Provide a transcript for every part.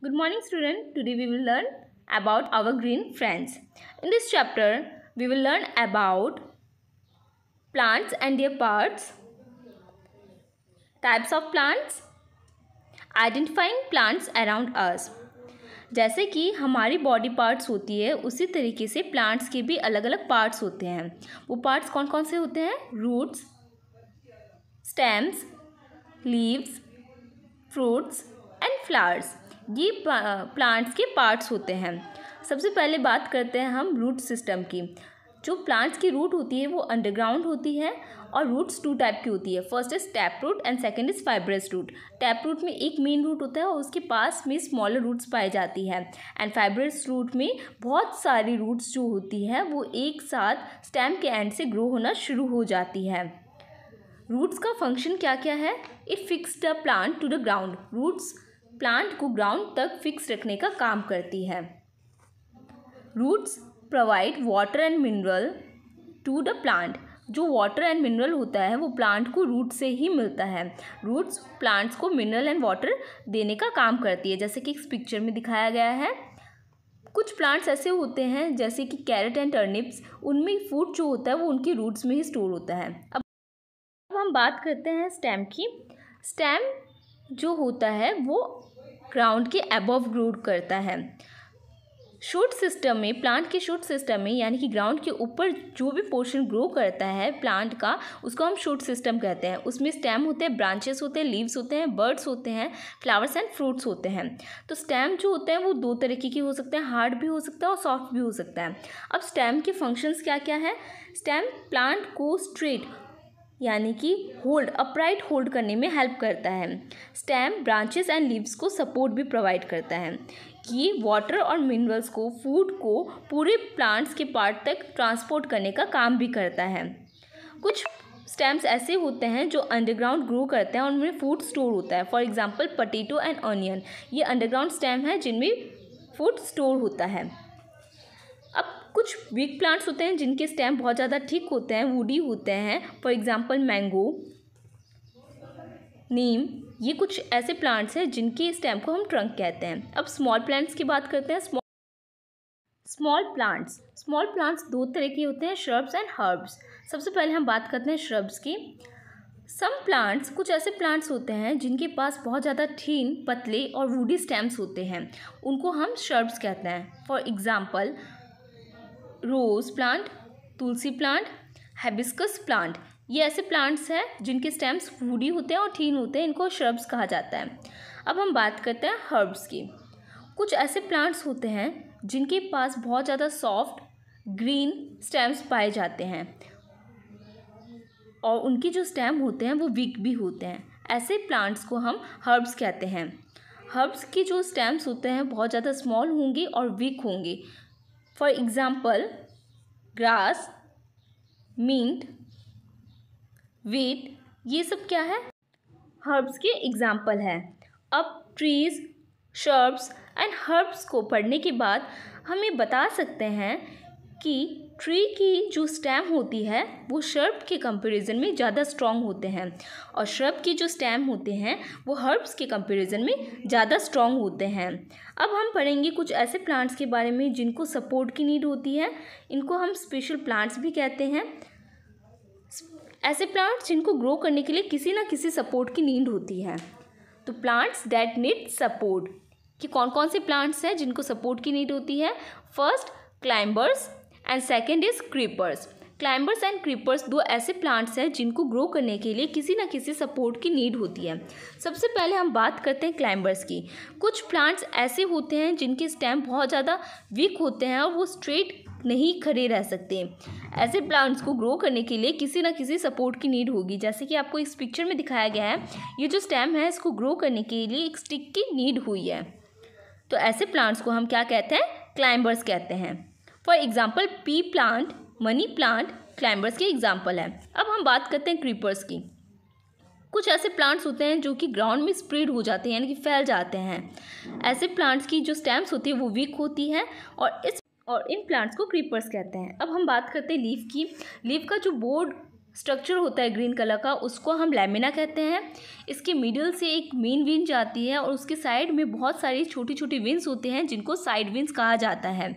Good morning student. Today we will learn about our green friends. In this chapter we will learn about plants and their parts, types of plants, identifying plants around us. जैसे कि हमारी body parts होती है उसी तरीके से plants के भी अलग अलग पार्ट्स होते हैं. वो पार्ट्स कौन कौन से होते हैं? Roots, stems, leaves, fruits and flowers. ये प्लांट्स के पार्ट्स होते हैं. सबसे पहले बात करते हैं हम रूट सिस्टम की. जो प्लांट्स की रूट होती है वो अंडरग्राउंड होती है और रूट्स टू टाइप की होती है. First is tap root and second is fibrous root. Tap root में एक मेन रूट होता है और उसके पास में स्मॉलर रूट्स पाई जाती है. एंड फाइब्रस रूट में बहुत सारी रूट्स जो होती है वो एक साथ स्टेम के एंड से ग्रो होना शुरू हो जाती है. रूट्स का फंक्शन क्या क्या है? It fix the plant to the ground. Roots plant को ग्राउंड तक फिक्स रखने का काम करती है. Roots provide water and mineral to the plant. जो वाटर एंड मिनरल होता है वो प्लांट को रूट से ही मिलता है. रूट्स प्लांट्स को मिनरल एंड वाटर देने का काम करती है, जैसे कि इस पिक्चर में दिखाया गया है. कुछ प्लांट्स ऐसे होते हैं जैसे कि कैरेट एंड टर्निप्स, उनमें फूड जो होता है वो उनकी रूट्स में ही स्टोर होता है. अब हम बात करते हैं स्टेम की. स्टेम जो होता है वो ग्राउंड के अबव ग्रो करता है. शूट सिस्टम में, प्लांट के शूट सिस्टम में यानी कि ग्राउंड के ऊपर जो भी पोर्शन ग्रो करता है प्लांट का उसको हम शूट सिस्टम कहते हैं. उसमें स्टेम होते हैं, ब्रांचेस होते हैं, लीव्स होते हैं, बर्ड्स होते हैं, फ्लावर्स एंड फ्रूट्स होते हैं. तो स्टेम जो होते हैं वो दो तरीके के हो सकते हैं, हार्ड भी हो सकता है और सॉफ्ट भी हो सकता है. अब स्टेम के फंक्शंस क्या क्या है? स्टेम प्लांट को स्ट्रेट यानी कि होल्ड, अपराइट होल्ड करने में हेल्प करता है. स्टेम ब्रांचेस एंड लीव्स को सपोर्ट भी प्रोवाइड करता है. ये वाटर और मिनरल्स को, फूड को पूरे प्लांट्स के पार्ट तक ट्रांसपोर्ट करने का काम भी करता है. कुछ स्टेम्स ऐसे होते हैं जो अंडरग्राउंड ग्रो करते हैं और उनमें फूड स्टोर होता है. For example potato and onion, ये अंडरग्राउंड स्टेम है जिनमें फूड स्टोर होता है. अब कुछ वीक प्लांट्स होते हैं जिनके स्टेम बहुत ज़्यादा थिक होते हैं, वुडी होते हैं. फॉर एग्जांपल मैंगो, नीम, ये कुछ ऐसे प्लांट्स हैं जिनके स्टेम को हम ट्रंक कहते हैं. अब स्मॉल प्लांट्स की बात करते हैं. स्मॉल प्लांट्स दो तरह के होते हैं, श्रब्स एंड हर्ब्स. सबसे पहले हम बात करते हैं श्रब्स की. सम प्लांट्स, कुछ ऐसे प्लांट्स होते हैं जिनके पास बहुत ज़्यादा थीन, पतले और वुडी स्टेम्स होते हैं, उनको हम श्रब्स कहते हैं. For example rose plant, tulsi plant, hibiscus plant, ये ऐसे प्लांट्स हैं जिनके स्टेम्स वुडी होते हैं और थीन होते हैं, इनको श्रब्स कहा जाता है. अब हम बात करते हैं हर्ब्स की. कुछ ऐसे प्लांट्स होते हैं जिनके पास बहुत ज़्यादा सॉफ्ट ग्रीन स्टेम्स पाए जाते हैं और उनके जो स्टेम होते हैं वो वीक भी होते हैं. ऐसे प्लांट्स को हम हर्ब्स कहते हैं. हर्ब्स के जो स्टेम्स होते हैं बहुत ज़्यादा स्मॉल होंगे और वीक होंगे. For example grass, mint, wheat, ये सब क्या है? हर्ब्स के एग्जाम्पल है. अब ट्रीज़, श्रब्स एंड हर्ब्स को पढ़ने के बाद हम ये बता सकते हैं कि ट्री की जो स्टेम होती है वो श्रब के कंपैरिजन में ज़्यादा स्ट्रॉन्ग होते हैं और श्रब के जो स्टेम होते हैं वो हर्ब्स के कंपैरिजन में ज़्यादा स्ट्रॉन्ग होते हैं. अब हम पढ़ेंगे कुछ ऐसे प्लांट्स के बारे में जिनको सपोर्ट की नीड होती है. इनको हम स्पेशल प्लांट्स भी कहते हैं. ऐसे प्लांट्स जिनको ग्रो करने के लिए किसी ना किसी सपोर्ट की नीड होती है. तो प्लांट्स दैट नीड सपोर्ट, कि कौन कौन से प्लांट्स हैं जिनको सपोर्ट की नीड होती है? First climbers and second is creepers. Climbers and creepers दो ऐसे प्लांट्स हैं जिनको ग्रो करने के लिए किसी ना किसी सपोर्ट की नीड होती है. सबसे पहले हम बात करते हैं क्लाइंबर्स की. कुछ प्लांट्स ऐसे होते हैं जिनके स्टेम बहुत ज़्यादा वीक होते हैं और वो स्ट्रेट नहीं खड़े रह सकते. ऐसे प्लांट्स को ग्रो करने के लिए किसी ना किसी सपोर्ट की नीड होगी, जैसे कि आपको इस पिक्चर में दिखाया गया है. ये जो स्टेम है इसको ग्रो करने के लिए एक स्टिक की नीड हुई है. तो ऐसे प्लांट्स को हम क्या कहते हैं? क्लाइंबर्स कहते हैं. For example P plant, money plant climbers के एग्जाम्पल है. अब हम बात करते हैं क्रीपर्स की. कुछ ऐसे प्लांट्स होते हैं जो कि ग्राउंड में स्प्रेड हो जाते हैं यानी कि फैल जाते हैं. ऐसे प्लांट्स की जो स्टेम्स होती है वो वीक होती है और इन प्लांट्स को क्रीपर्स कहते हैं. अब हम बात करते हैं लीफ की. लीफ का जो बोर्ड स्ट्रक्चर होता है ग्रीन कलर का, उसको हम लैमिना कहते हैं. इसके मिडल से एक मेन वेन जाती है और उसके साइड में बहुत सारी छोटी छोटी वेन्स होते हैं जिनको साइड वेन्स कहा जाता है।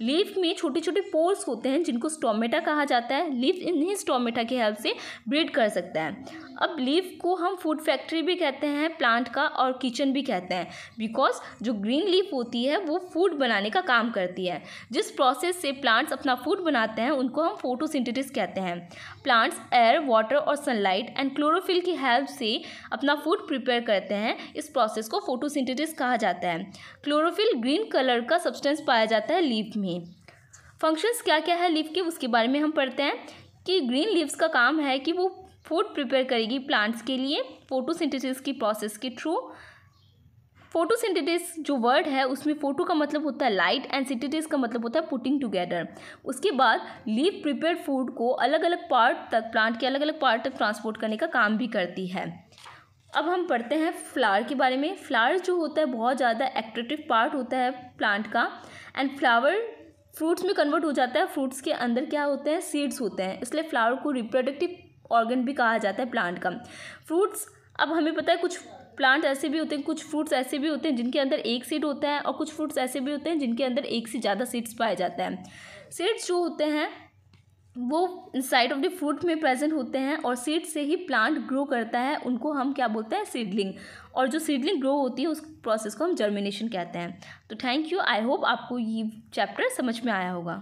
लीफ में छोटे छोटे पोर्स होते हैं जिनको स्टोमेटा कहा जाता है। लीफ इन्हीं स्टोमेटा की हेल्प से ब्रीड कर सकता है। अब लीफ को हम फूड फैक्ट्री भी कहते हैं प्लांट का और किचन भी कहते हैं, बिकॉज जो ग्रीन लीफ होती है वो फूड बनाने का काम करती है। जिस प्रोसेस से प्लांट्स अपना फूड बनाते हैं उनको हम फोटोसिंथेसिस कहते हैं। प्लांट्स एयर, वाटर और सनलाइट एंड क्लोरोफिल की हेल्प से अपना फूड प्रिपेयर करते हैं। इस प्रोसेस को फोटोसिंथेसिस कहा जाता है। क्लोरोफिल ग्रीन कलर का सब्सटेंस पाया जाता है लीफ में। फंक्शंस क्या क्या है लीफ के, उसके बारे में हम पढ़ते हैं कि ग्रीन लीव्स का काम है कि वो फूड प्रिपेयर करेगी प्लांट्स के लिए फोटोसिंथेसिस की प्रोसेस के थ्रू। फोटोसिंथेसिस जो वर्ड है उसमें फोटो का मतलब होता है लाइट एंड सिंथेसिस का मतलब होता है पुटिंग टुगेदर। उसके बाद लीफ प्रिपेयर्ड फूड को अलग अलग पार्ट तक, प्लांट के अलग अलग पार्ट तक ट्रांसपोर्ट करने का काम भी करती है। अब हम पढ़ते हैं फ्लावर के बारे में। फ्लावर जो होता है बहुत ज़्यादा एट्रैक्टिव पार्ट होता है प्लांट का, एंड फ्लावर फ्रूट्स में कन्वर्ट हो जाता है। फ्रूट्स के अंदर क्या होते हैं, सीड्स होते हैं, इसलिए फ्लावर को रिप्रोडक्टिव ऑर्गन भी कहा जाता है प्लांट का। फ्रूट्स, अब हमें पता है कुछ प्लांट ऐसे भी होते हैं, कुछ फ्रूट्स ऐसे भी होते हैं जिनके अंदर एक सीड होता है और कुछ फ्रूट्स ऐसे भी होते हैं जिनके अंदर एक से ज़्यादा सीड्स पाए जाते हैं। सीड्स जो होते हैं वो इनसाइड ऑफ द फ्रूट में प्रेजेंट होते हैं और सीड से ही प्लांट ग्रो करता है, उनको हम क्या बोलते हैं, सीडलिंग। और जो सीडलिंग ग्रो होती है उस प्रोसेस को हम जर्मिनेशन कहते हैं। तो थैंक यू, आई होप आपको ये चैप्टर समझ में आया होगा।